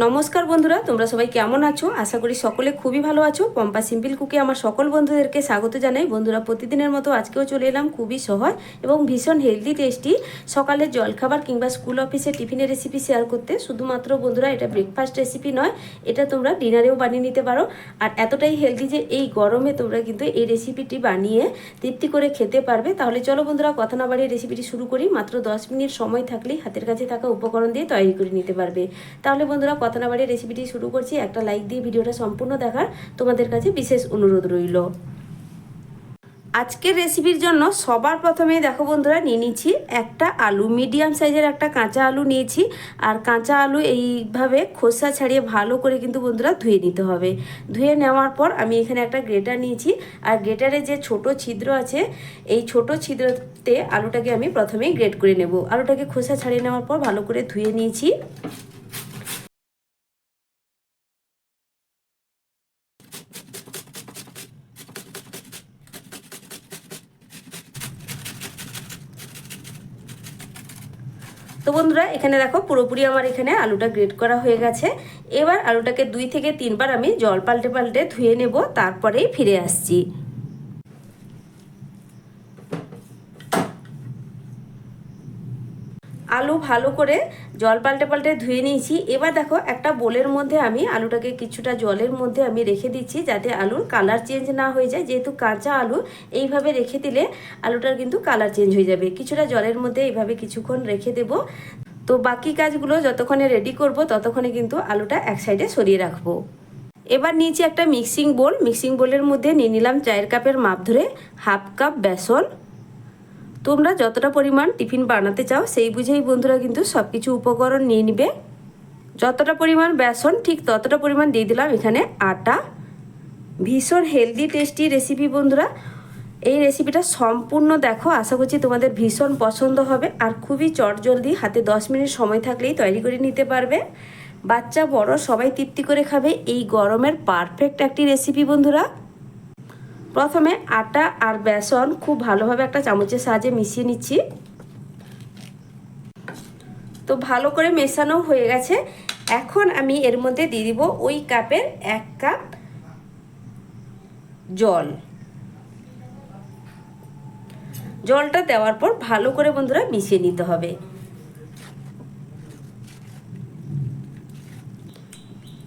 নমস্কার বন্ধুরা, তোমরা সবাই কেমন আছো? আশা করি সকলে খুবই ভালো আছো। পম্পা সিম্পল কুকে আমার সকল বন্ধুদেরকে স্বাগত জানাই। বন্ধুরা, প্রতিদিনের মতো আজকেও চলে এলাম খুবই সহজ এবং ভীষণ হেলদি টেস্টি সকালের জলখাবার কিংবা স্কুল অফিসে টিফিনের রেসিপি শেয়ার করতে। শুধুমাত্র বন্ধুরা এটা ব্রেকফাস্ট রেসিপি নয়, এটা তোমরা ডিনারেও বানিয়ে নিতে পারো। আর এতটাই হেলদি যে এই গরমে তোমরা কিন্তু এই রেসিপিটি বানিয়ে তৃপ্তি করে খেতে পারবে। তাহলে চলো বন্ধুরা, কথা না বাড়িয়ে রেসিপিটি শুরু করি। মাত্র 10 মিনিট সময় থাকলেই হাতের কাছে থাকা উপকরণ দিয়ে তৈরি করে নিতে পারবে। তাহলে বন্ধুরা, কথা না বাড়িয়ে রেসিপিটি শুরু করছি। একটা লাইক দিয়ে ভিডিওটা সম্পূর্ণ দেখার তোমাদের কাছে বিশেষ অনুরোধ রইল। আজকের রেসিপির জন্য সবার প্রথমে দেখো বন্ধুরা, নিয়ে নিচ্ছি একটা আলু, মিডিয়াম সাইজের একটা কাঁচা আলু নিয়েছি। আর কাঁচা আলু এইভাবে খোসা ছাড়িয়ে ভালো করে কিন্তু বন্ধুরা ধুয়ে নিতে হবে। ধুয়ে নেওয়ার পর আমি এখানে একটা গ্রেটার নিয়েছি। আর গ্রেটারে যে ছোট ছিদ্র আছে, এই ছোট ছিদ্রতে আলুটাকে আমি প্রথমেই গ্রেট করে নেব। আলুটাকে খোসা ছাড়িয়ে নেওয়ার পর ভালো করে ধুয়ে নিয়েছি। তো বন্ধুরা, এখানে দেখো পুরোপুরি আমার এখানে আলুটা গ্রেট করা হয়ে গেছে। এবার আলুটাকে 2 থেকে 3 বার আমি জল পাল্টে পাল্টে ধুয়ে নেব, তারপরেই ফিরে আসছি। আলু ভালো করে জল পাল্টে পাল্টে ধুয়ে নিয়েছি। এবার দেখো একটা বোলের মধ্যে আমি আলুটাকে কিছুটা জলের মধ্যে আমি রেখে দিচ্ছি, যাতে আলুর কালার চেঞ্জ না হয়ে যায়। যেহেতু কাঁচা আলু, এইভাবে রেখে দিলে আলুটার কিন্তু কালার চেঞ্জ হয়ে যাবে। কিছুটা জলের মধ্যে এইভাবে কিছুক্ষণ রেখে দেব। তো বাকি কাজগুলো যতক্ষণে রেডি করব ততক্ষণে কিন্তু আলুটা এক সাইডে সরিয়ে রাখবো। এবার নিয়েছি একটা মিক্সিং বোল। মিক্সিং বোলের মধ্যে নিয়ে নিলাম 4 কাপের মাপ ধরে হাফ কাপ বেসন। তোমরা যতটা পরিমাণ টিফিন বানাতে চাও সেই বুঝেই বন্ধুরা কিন্তু সব কিছু উপকরণ নিয়ে নিবে। যতটা পরিমাণ বেসন ঠিক ততটা পরিমাণ দিয়ে দিলাম এখানে আটা। ভীষণ হেলদি টেস্টি রেসিপি বন্ধুরা। এই রেসিপিটা সম্পূর্ণ দেখো, আশা করছি তোমাদের ভীষণ পছন্দ হবে। আর খুবই চটজলদি, হাতে 10 মিনিট সময় থাকলেই তৈরি করে নিতে পারবে। বাচ্চা বড় সবাই তৃপ্তি করে খাবে। এই গরমের পারফেক্ট একটি রেসিপি বন্ধুরা। প্রথমে আটা আর বেসন খুব ভালোভাবে একটা চামচের সাহায্যে মিশিয়ে নিচ্ছি। তো ভালো করে মেশানো হয়ে গেছে। এখন আমি এর মধ্যে দিয়ে দিব ওই কাপের 1 কাপ জল। জলটা দেওয়ার পর ভালো করে বন্ধুরা মিশিয়ে নিতে হবে।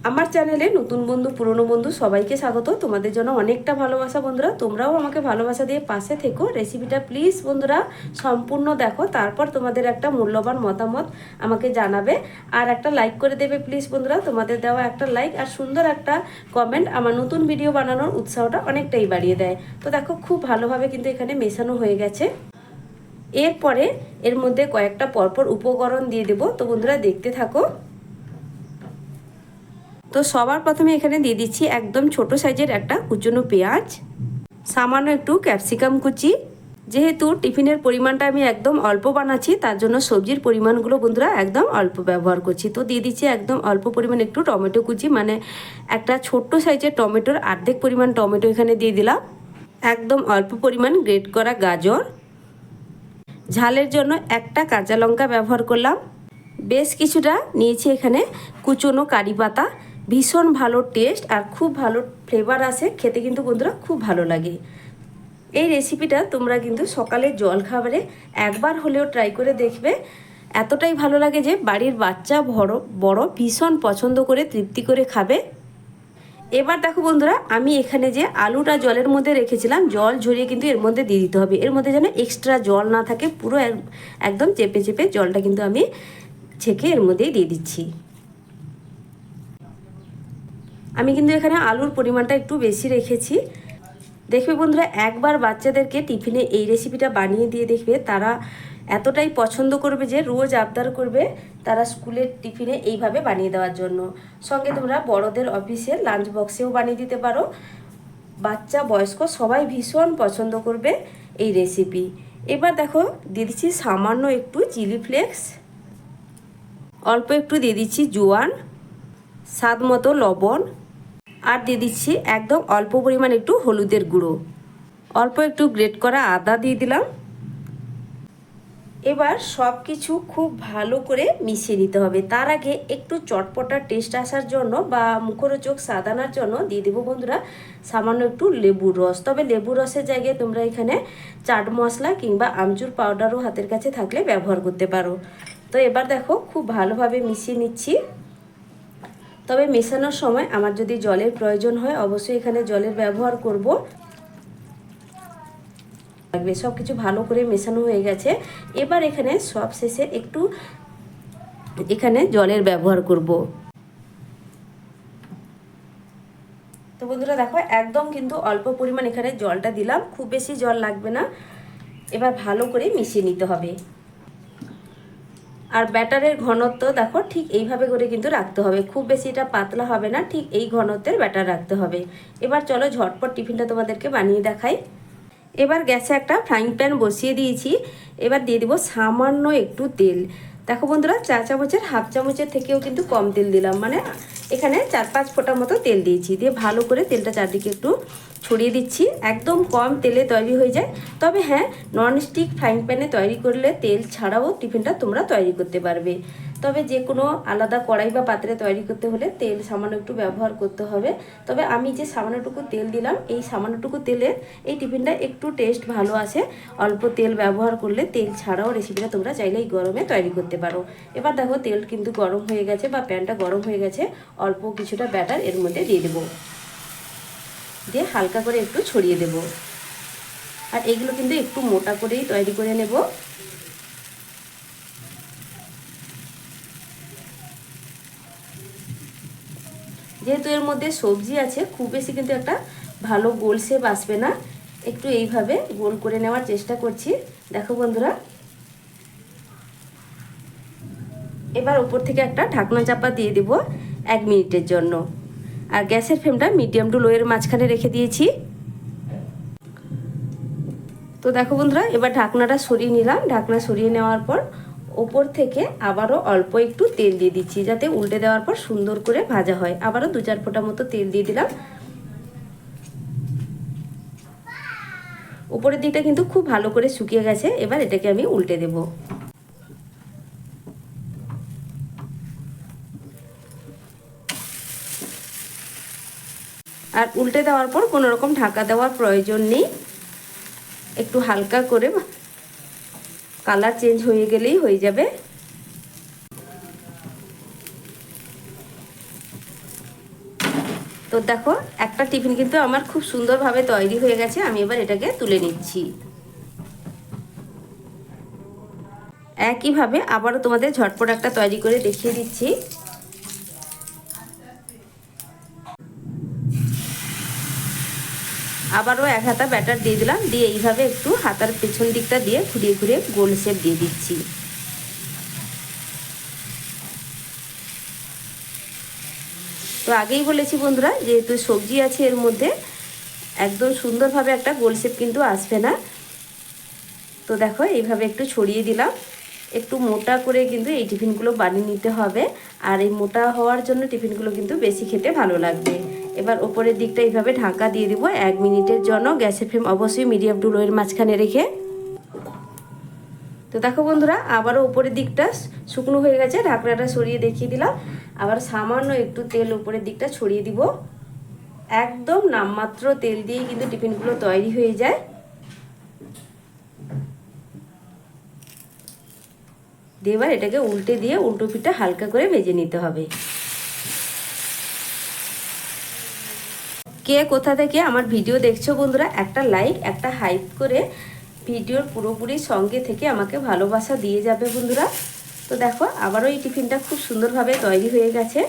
আমার চ্যানেলে নতুন বন্ধু পুরনো বন্ধু সবাইকে স্বাগত। তোমাদের জন্য অনেকটা ভালোবাসা বন্ধুরা। তোমরাও আমাকে ভালোবাসা দিয়ে পাশে থেকো। রেসিপিটা প্লিজ বন্ধুরা সম্পূর্ণ দেখো, তারপর তোমাদের একটা মূল্যবান মতামত আমাকে জানাবে। আর একটা লাইক করে দেবে প্লিজ বন্ধুরা। তোমাদের দেওয়া একটা লাইক আর সুন্দর একটা কমেন্ট আমার নতুন ভিডিও বানানোর উৎসাহটা অনেকটাই বাড়িয়ে দেয়। তো দেখো খুব ভালোভাবে কিন্তু এখানে মেশানো হয়ে গেছে। এরপরে এর মধ্যে কয়েকটা পরপর উপকরণ দিয়ে দেবো। তো বন্ধুরা দেখতে থাকো। তো সবার প্রথমে এখানে দিয়ে দিচ্ছি একদম ছোট সাইজের একটা কুচনো পেঁয়াজ, সামান্য একটু ক্যাপসিকাম কুচি। যেহেতু টিফিনের পরিমাণটা আমি একদম অল্প বানাচ্ছি, তার জন্য সবজির পরিমাণগুলো বন্ধুরা একদম অল্প ব্যবহার করছি। তো দিয়ে দিচ্ছি একদম অল্প পরিমাণ একটু টমেটো কুচি, মানে একটা ছোট্ট সাইজের টমেটোর অর্ধেক পরিমাণ টমেটো এখানে দিয়ে দিলাম। একদম অল্প পরিমাণ গ্রেট করা গাজর। ঝালের জন্য একটা কাঁচা লঙ্কা ব্যবহার করলাম। বেশ কিছুটা নিয়েছি এখানে কুচনো কারি পাতা। ভীষণ ভালো টেস্ট আর খুব ভালো ফ্লেভার আসে, খেতে কিন্তু বন্ধুরা খুব ভালো লাগে। এই রেসিপিটা তোমরা কিন্তু সকালের জলখাবারে একবার হলেও ট্রাই করে দেখবে। এতটাই ভালো লাগে যে বাড়ির বাচ্চা বড় ভীষণ পছন্দ করে তৃপ্তি করে খাবে। এবার দেখো বন্ধুরা, আমি এখানে যে আলুটা জলের মধ্যে রেখেছিলাম, জল ঝরিয়ে কিন্তু এর মধ্যে দিয়ে দিতে হবে। এর মধ্যে যেন এক্সট্রা জল না থাকে, পুরো একদম চেপে চেপে জলটা কিন্তু আমি ছেঁকে এর মধ্যেই দিয়ে দিচ্ছি। আমি কিন্তু এখানে আলুর পরিমাণটা একটু বেশি রেখেছি। দেখবে বন্ধুরা, একবার বাচ্চাদেরকে টিফিনে এই রেসিপিটা বানিয়ে দিয়ে দেখবে, তারা এতটাই পছন্দ করবে যে রোজ আবদার করবে তারা স্কুলের টিফিনে এইভাবে বানিয়ে দেওয়ার জন্য। সঙ্গে তোমরা বড়দের অফিসে লাঞ্চ বক্সেও বানিয়ে দিতে পারো। বাচ্চা বয়স্ক সবাই ভীষণ পছন্দ করবে এই রেসিপি। এবার দেখো দিয়ে দিচ্ছি সামান্য একটু চিলি ফ্লেক্স, অল্প একটু দিয়ে দিচ্ছি জোয়ান, স্বাদ মতো লবণ, আর দিয়ে দিচ্ছি একদম অল্প পরিমাণ একটু হলুদের গুঁড়ো। অল্প একটু গ্রেট করা আদা দিয়ে দিলাম। এবার সব কিছু খুব ভালো করে মিশিয়ে নিতে হবে। তার আগে একটু চটপটা টেস্ট আসার জন্য বা মুখরোচক স্বাদ আনার জন্য দিয়ে দেবো বন্ধুরা সামান্য একটু লেবুর রস। তবে লেবুর রসের জায়গায় তোমরা এখানে চাট মশলা কিংবা আমচুর পাউডারও হাতের কাছে থাকলে ব্যবহার করতে পারো। তো এবার দেখো খুব ভালোভাবে মিশিয়ে নিচ্ছি। তবে মেশানোর সময় আমার যদি জলের প্রয়োজন হয় অবশ্যই এখানে জলের ব্যবহার করব। লাগবে সব কিছু ভালো করে মেশানো হয়ে গেছে। এবার এখানে সব শেষে একটু এখানে জলের ব্যবহার করব। তো বন্ধুরা দেখো একদম কিন্তু অল্প পরিমাণ এখানে জলটা দিলাম, খুব বেশি জল লাগবে না। এবার ভালো করে মিশিয়ে নিতে হবে। আর ব্যাটারের ঘনত্ব দেখো ঠিক এইভাবে করে কিন্তু রাখতে হবে, খুব বেশি এটা পাতলা হবে না, ঠিক এই ঘনত্বের ব্যাটার রাখতে হবে। এবার চলো ঝটপট টিফিনটা তোমাদেরকে বানিয়ে দেখাই। এবার গ্যাসে একটা ফ্রাইং প্যান বসিয়ে দিয়েছি। এবার দিয়ে দিব সামান্য একটু তেল। দেখো বন্ধুরা চা চামচের হাফ চামচের থেকেও কিন্তু কম তেল দিলাম, মানে এখানে 4-5 ফোঁটা মতো তেল দিয়েছি। দিয়ে ভালো করে তেলটা চারদিকে একটু ছড়িয়ে দিচ্ছি। একদম কম তেলে তৈরি হয়ে যায়। তবে হ্যাঁ, ননস্টিক ফ্রাইং প্যানে তৈরি করলে তেল ছাড়াও টিফিনটা তোমরা তৈরি করতে পারবে। তবে যে কোনো আলাদা কড়াই বা পাত্রে তৈরি করতে হলে তেল সামান্য একটু ব্যবহার করতে হবে। তবে আমি যে সামান্যটুকু তেল দিলাম, এই সামান্যটুকু তেলে এই টিফিনটা একটু টেস্ট ভালো আসে। অল্প তেল ব্যবহার করলে তেল ছাড়াও রেসিপিটা তোমরা চাইলে এই গরমে তৈরি করতে পারো। এবার দেখো তেল কিন্তু গরম হয়ে গেছে বা প্যানটা গরম হয়ে গেছে। অল্প কিছুটা ব্যাটার এর মধ্যে দিয়ে দেবো, দিয়ে হালকা করে একটু ছড়িয়ে দেব। আর এগুলো কিন্তু একটু মোটা করেই তৈরি করে নেব। যেহেতু এর মধ্যে সবজি আছে, খুব বেশি কিন্তু একটা ভালো গোল শেপ আসবে না। একটু এইভাবে গোল করে নেওয়ার চেষ্টা করছি। দেখো বন্ধুরা, এবার উপর থেকে একটা ঢাকনা চাপা দিয়ে দেব 1 মিনিটের জন্য। আর গ্যাসের ফ্লেমটা মিডিয়াম টু লোয়ের মাঝখানে রেখে দিয়েছি। তো দেখো বন্ধুরা, এবার ঢাকনাটা সরিয়ে নিলাম। ঢাকনা সরিয়ে নেওয়ার পর ওপর থেকে আবারও অল্প একটু তেল দিয়ে দিচ্ছি, যাতে উল্টে দেওয়ার পর সুন্দর করে ভাজা হয়। আবারও 2-4 ফোঁটা মতো তেল দিয়ে দিলাম। উপরের দিকটা কিন্তু খুব ভালো করে শুকিয়ে গেছে। এবার এটাকে আমি উল্টে দেব। আর উল্টে দেওয়ার পর কোনো রকম ঢাকা দেওয়ার প্রয়োজন নেই। একটু হালকা করে কালার চেঞ্জ হয়ে গেলেই হয়ে যাবে। তো দেখো একটা টিফিন কিন্তু আমার খুব সুন্দরভাবে তৈরি হয়ে গেছে। আমি এবার এটাকে তুলে নিচ্ছি। একইভাবে আবারও তোমাদের ঝটপট একটা তৈরি করে দেখিয়ে দিচ্ছি। আবারও 1 হাতা ব্যাটার দিয়ে দিলাম, দিয়ে এইভাবে একটু হাতার পেছন দিকটা দিয়ে ঘুরিয়ে ঘুরিয়ে গোল শেপ দিয়ে দিচ্ছি। তো আগেই বলেছি বন্ধুরা, যেহেতু সবজি আছে এর মধ্যে, একদম সুন্দরভাবে একটা গোল শেপ কিন্তু আসবে না। তো দেখো এইভাবে একটু ছড়িয়ে দিলাম। একটু মোটা করে কিন্তু এই টিফিনগুলো বানিয়ে নিতে হবে। আর এই মোটা হওয়ার জন্য টিফিনগুলো কিন্তু বেশি খেতে ভালো লাগবে। এবার ওপরের দিকটা এইভাবে ঢাকা দিয়ে দিব 1 মিনিটের জন্য। গ্যাসের ফ্লেম অবশ্যই মিডিয়াম টু লোয়ের মাঝখানে রেখে। তো দেখো বন্ধুরা, আবারও উপরের দিকটা শুকনো হয়ে গেছে। ঢাকনাটা সরিয়ে দেখিয়ে দিলাম। আবার সামান্য একটু তেল উপরের দিকটা ছড়িয়ে দিব। একদম নামমাত্র তেল দিয়ে কিন্তু টিফিনগুলো তৈরি হয়ে যায়। দিয়ে এবার এটাকে উল্টে দিয়ে উল্টো পিঠটা হালকা করে ভেজে নিতে হবে। কে কোথা থেকে আমার ভিডিও দেখছো বন্ধুরা, একটা লাইক একটা হাইপ করে ভিডিওর পুরোপুরি সঙ্গে থেকে আমাকে ভালোবাসা দিয়ে যাবে বন্ধুরা। তো দেখো আবারও এই টিফিনটা খুব সুন্দরভাবে তৈরি হয়ে গেছে।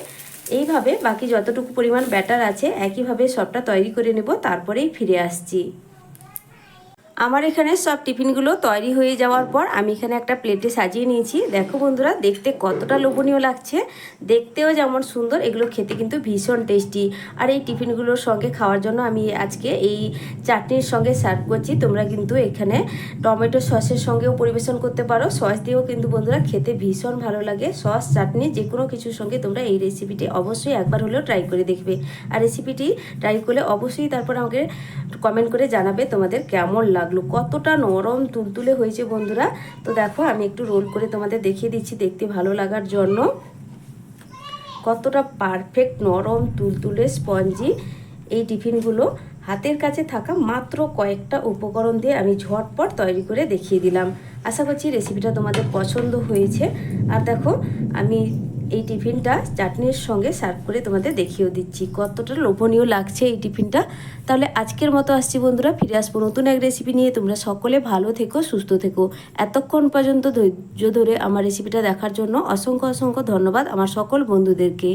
এইভাবে বাকি যতটুকু পরিমাণ ব্যাটার আছে একইভাবে সবটা তৈরি করে নেব, তারপরেই ফিরে আসছি। আমার এখানে সব টিফিনগুলো তৈরি হয়ে যাওয়ার পর আমি এখানে একটা প্লেটে সাজিয়ে নিয়েছি। দেখো বন্ধুরা, দেখতে কতটা লোভনীয় লাগছে, দেখতেও যেমন সুন্দর, এগুলো খেতে কিন্তু ভীষণ টেস্টি। আর এই টিফিনগুলোর সঙ্গে খাওয়ার জন্য আমি আজকে এই চাটনির সঙ্গে সার্ভ করছি। তোমরা কিন্তু এখানে টমেটো সসের সঙ্গেও পরিবেশন করতে পারো। সস দিয়েও কিন্তু বন্ধুরা খেতে ভীষণ ভালো লাগে। সস চাটনি যে কোনো কিছুর সঙ্গে তোমরা এই রেসিপিটি অবশ্যই একবার হলেও ট্রাই করে দেখবে। আর রেসিপিটি ট্রাই করলে অবশ্যই তারপর আমাকে কমেন্ট করে জানাবে তোমাদের কেমন লাগবে। লাগলো, কতটা নরম তুলতুলে হয়েছে বন্ধুরা। তো দেখো আমি একটু রোল করে তোমাদের দেখিয়ে দিচ্ছি দেখতে ভালো লাগার জন্য। কতটা পারফেক্ট নরম তুলতুলে স্পঞ্জি এই টিফিনগুলো হাতের কাছে থাকা মাত্র কয়েকটা উপকরণ দিয়ে আমি ঝটপট তৈরি করে দেখিয়ে দিলাম। আশা করছি রেসিপিটা তোমাদের পছন্দ হয়েছে। আর দেখো আমি এই টিফিনটা চাটনির সঙ্গে সার্ভ করে তোমাদের দেখিয়েও দিচ্ছি কতটা লোভনীয় লাগছে এই টিফিনটা। তাহলে আজকের মতো আসছি বন্ধুরা, ফিরে আসবো নতুন এক রেসিপি নিয়ে। তোমরা সকলে ভালো থেকো, সুস্থ থেকো। এতক্ষণ পর্যন্ত ধৈর্য ধরে আমার রেসিপিটা দেখার জন্য অসংখ্য অসংখ্য ধন্যবাদ আমার সকল বন্ধুদেরকে।